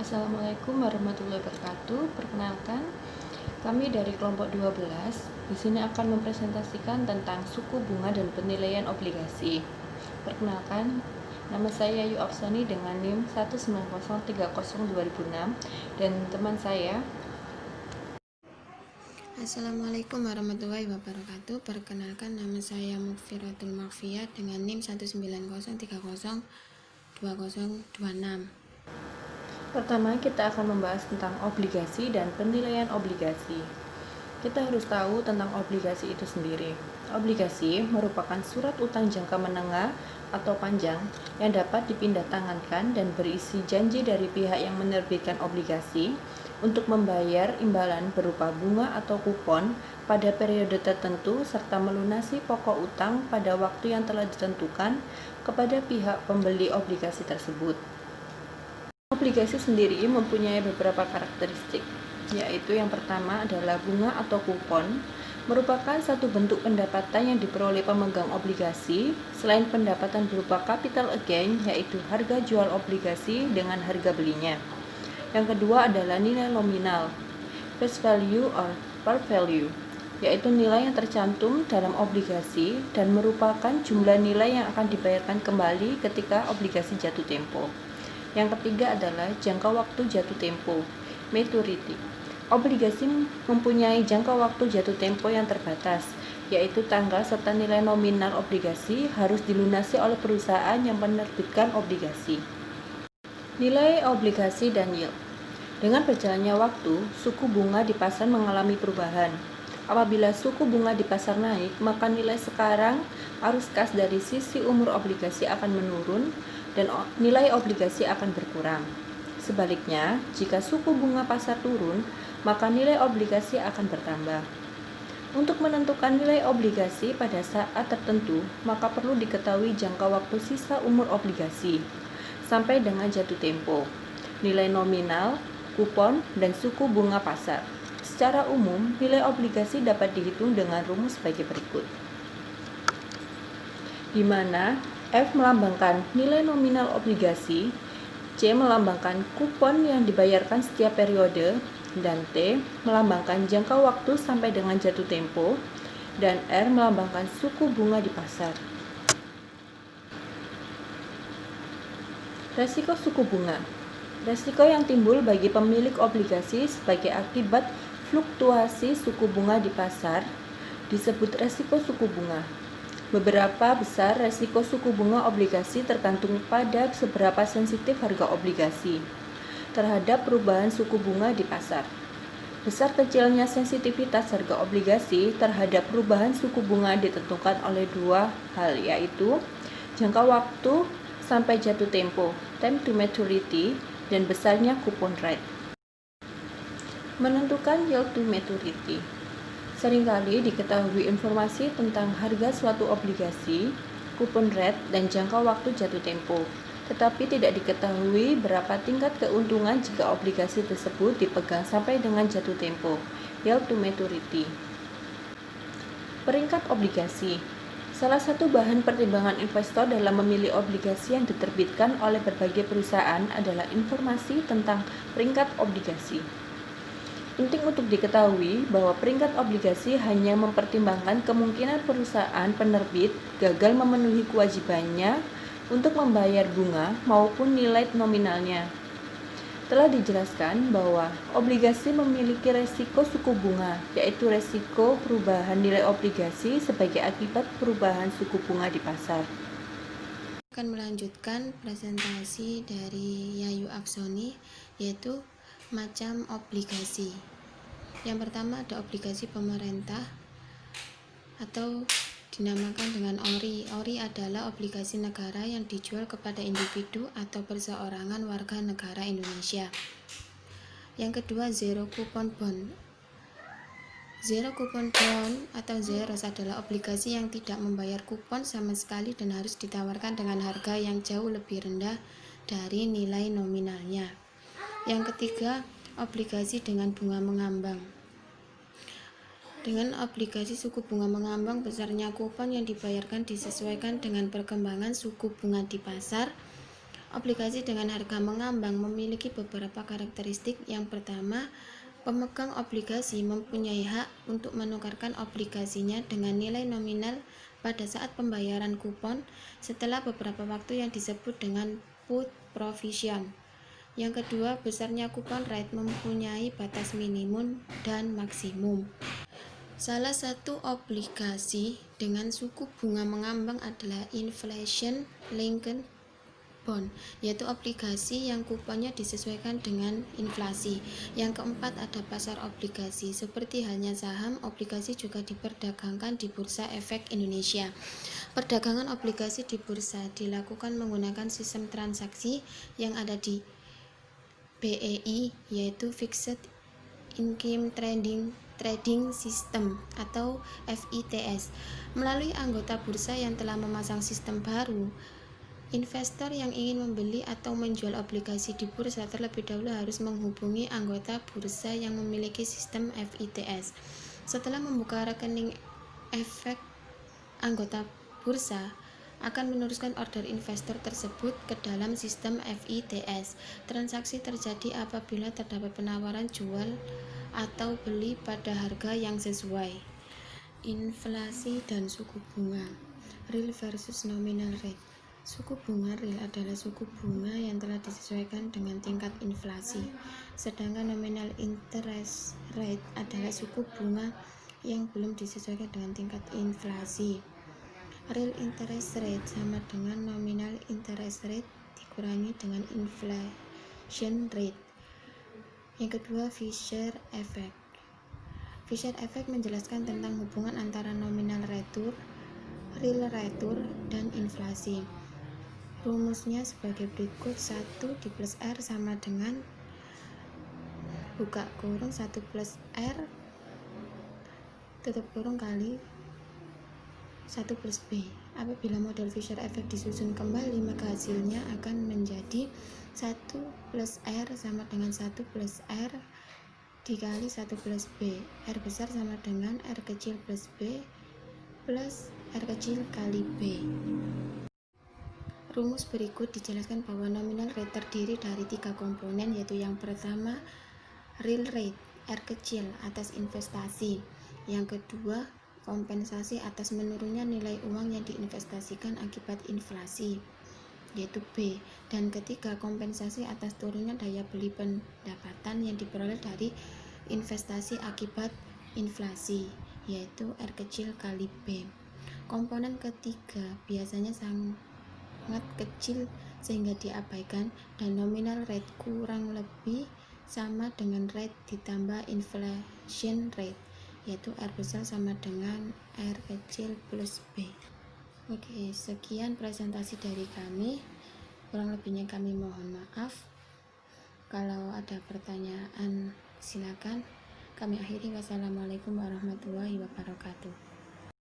Assalamualaikum warahmatullahi wabarakatuh. Perkenalkan, kami dari kelompok 12 di sini akan mempresentasikan tentang suku bunga dan penilaian obligasi. Perkenalkan, nama saya Yayu Afsani dengan NIM 190302006 dan teman saya. Assalamualaikum warahmatullahi wabarakatuh. Perkenalkan, nama saya Mukfiratul Makfiyah dengan NIM 190302026. Pertama, kita akan membahas tentang obligasi dan penilaian obligasi. Kita harus tahu tentang obligasi itu sendiri. Obligasi merupakan surat utang jangka menengah atau panjang yang dapat dipindahtangankan dan berisi janji dari pihak yang menerbitkan obligasi untuk membayar imbalan berupa bunga atau kupon pada periode tertentu serta melunasi pokok utang pada waktu yang telah ditentukan kepada pihak pembeli obligasi tersebut. Obligasi sendiri mempunyai beberapa karakteristik, yaitu yang pertama adalah bunga atau kupon, merupakan satu bentuk pendapatan yang diperoleh pemegang obligasi selain pendapatan berupa capital gain, yaitu harga jual obligasi dengan harga belinya. Yang kedua adalah nilai nominal, face value or par value, yaitu nilai yang tercantum dalam obligasi dan merupakan jumlah nilai yang akan dibayarkan kembali ketika obligasi jatuh tempo. Yang ketiga adalah jangka waktu jatuh tempo, maturity. Obligasi mempunyai jangka waktu jatuh tempo yang terbatas, yaitu tanggal serta nilai nominal obligasi harus dilunasi oleh perusahaan yang menerbitkan obligasi. Nilai obligasi dan yield. Dengan berjalannya waktu, suku bunga di pasar mengalami perubahan. Apabila suku bunga di pasar naik, maka nilai sekarang arus kas dari sisi umur obligasi akan menurun dan nilai obligasi akan berkurang. Sebaliknya, jika suku bunga pasar turun, maka nilai obligasi akan bertambah. Untuk menentukan nilai obligasi pada saat tertentu, maka perlu diketahui jangka waktu sisa umur obligasi sampai dengan jatuh tempo, nilai nominal, kupon, dan suku bunga pasar. Secara umum, nilai obligasi dapat dihitung dengan rumus sebagai berikut, di mana F melambangkan nilai nominal obligasi, C melambangkan kupon yang dibayarkan setiap periode, dan T melambangkan jangka waktu sampai dengan jatuh tempo, dan R melambangkan suku bunga di pasar. Resiko suku bunga. Resiko yang timbul bagi pemilik obligasi sebagai akibat fluktuasi suku bunga di pasar disebut resiko suku bunga. Beberapa besar resiko suku bunga obligasi tergantung pada seberapa sensitif harga obligasi terhadap perubahan suku bunga di pasar. Besar kecilnya sensitivitas harga obligasi terhadap perubahan suku bunga ditentukan oleh dua hal, yaitu jangka waktu sampai jatuh tempo, time to maturity, dan besarnya coupon rate. Menentukan yield to maturity. Seringkali diketahui informasi tentang harga suatu obligasi, coupon rate, dan jangka waktu jatuh tempo, tetapi tidak diketahui berapa tingkat keuntungan jika obligasi tersebut dipegang sampai dengan jatuh tempo, yield to maturity. Peringkat obligasi. Salah satu bahan pertimbangan investor dalam memilih obligasi yang diterbitkan oleh berbagai perusahaan adalah informasi tentang peringkat obligasi. Penting untuk diketahui bahwa peringkat obligasi hanya mempertimbangkan kemungkinan perusahaan penerbit gagal memenuhi kewajibannya untuk membayar bunga maupun nilai nominalnya. Telah dijelaskan bahwa obligasi memiliki resiko suku bunga, yaitu resiko perubahan nilai obligasi sebagai akibat perubahan suku bunga di pasar. Akan melanjutkan presentasi dari Yayu Afsoni, yaitu macam obligasi. Yang pertama ada obligasi pemerintah atau dinamakan dengan ORI. ORI adalah obligasi negara yang dijual kepada individu atau perseorangan warga negara Indonesia. Yang kedua, zero coupon bond. Zero coupon bond atau zeros adalah obligasi yang tidak membayar kupon sama sekali dan harus ditawarkan dengan harga yang jauh lebih rendah dari nilai nominalnya. Yang ketiga, obligasi dengan bunga mengambang. Dengan obligasi suku bunga mengambang, besarnya kupon yang dibayarkan disesuaikan dengan perkembangan suku bunga di pasar. Obligasi dengan harga mengambang memiliki beberapa karakteristik. Yang pertama, pemegang obligasi mempunyai hak untuk menukarkan obligasinya dengan nilai nominal pada saat pembayaran kupon setelah beberapa waktu yang disebut dengan put provision. Yang kedua, besarnya kupon rate mempunyai batas minimum dan maksimum. Salah satu obligasi dengan suku bunga mengambang adalah inflation linked bond, yaitu obligasi yang kuponnya disesuaikan dengan inflasi. Yang keempat, ada pasar obligasi. Seperti halnya saham, obligasi juga diperdagangkan di Bursa Efek Indonesia. Perdagangan obligasi di bursa dilakukan menggunakan sistem transaksi yang ada di BEI, yaitu Fixed Income Trading System atau FITS. Melalui anggota bursa yang telah memasang sistem baru, investor yang ingin membeli atau menjual obligasi di bursa terlebih dahulu harus menghubungi anggota bursa yang memiliki sistem FITS. Setelah membuka rekening efek, anggota bursa akan meneruskan order investor tersebut ke dalam sistem FITS. Transaksi terjadi apabila terdapat penawaran jual atau beli pada harga yang sesuai. Inflasi dan suku bunga, real versus nominal rate. Suku bunga real adalah suku bunga yang telah disesuaikan dengan tingkat inflasi, sedangkan nominal interest rate adalah suku bunga yang belum disesuaikan dengan tingkat inflasi. Real interest rate sama dengan nominal interest rate dikurangi dengan inflation rate. Yang kedua, Fisher effect. Fisher effect menjelaskan tentang hubungan antara nominal retur, real retur, dan inflasi. Rumusnya sebagai berikut: 1 di plus R sama dengan buka kurung 1 plus R tutup kurung kali 1 plus B. Apabila model Fisher effect disusun kembali, maka hasilnya akan menjadi 1 plus R sama dengan 1 plus R dikali 1 plus B. R besar sama dengan R kecil plus B plus R kecil kali B. Rumus berikut dijelaskan bahwa nominal rate terdiri dari 3 komponen, yaitu yang pertama real rate, R kecil, atas investasi. Yang kedua, kompensasi atas menurunnya nilai uang yang diinvestasikan akibat inflasi, yaitu B. Dan ketiga, kompensasi atas turunnya daya beli pendapatan yang diperoleh dari investasi akibat inflasi, yaitu R kecil kali B. Komponen ketiga biasanya sangat kecil sehingga diabaikan, dan nominal rate kurang lebih sama dengan rate ditambah inflation rate, yaitu R besar sama dengan R kecil plus B. Oke, sekian presentasi dari kami. Kurang lebihnya kami mohon maaf. Kalau ada pertanyaan silakan. Kami akhiri. Wassalamualaikum warahmatullahi wabarakatuh.